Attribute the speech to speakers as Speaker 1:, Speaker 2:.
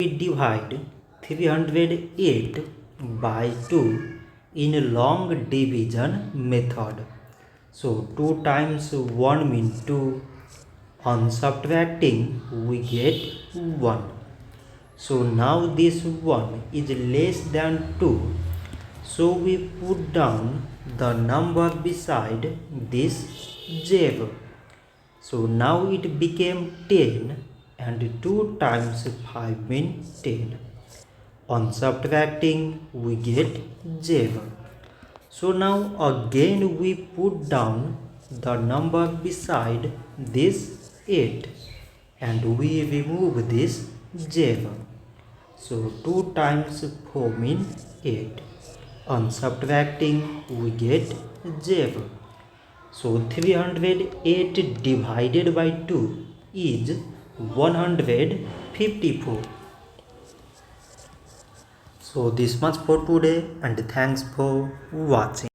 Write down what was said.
Speaker 1: We divide 308 by 2 in a long division method. So 2 times 1 means 2. On subtracting we get 1. So now this 1 is less than 2. So we put down the number beside this 0. So now it became 10 and 2 times 5 means 10. On subtracting we get 0. So now again we put down the number beside this 8 and we remove this 0. So 2 times 4 means 8. On subtracting we get 0. So 308 divided by 2 is 154. So this much for today and thanks for watching.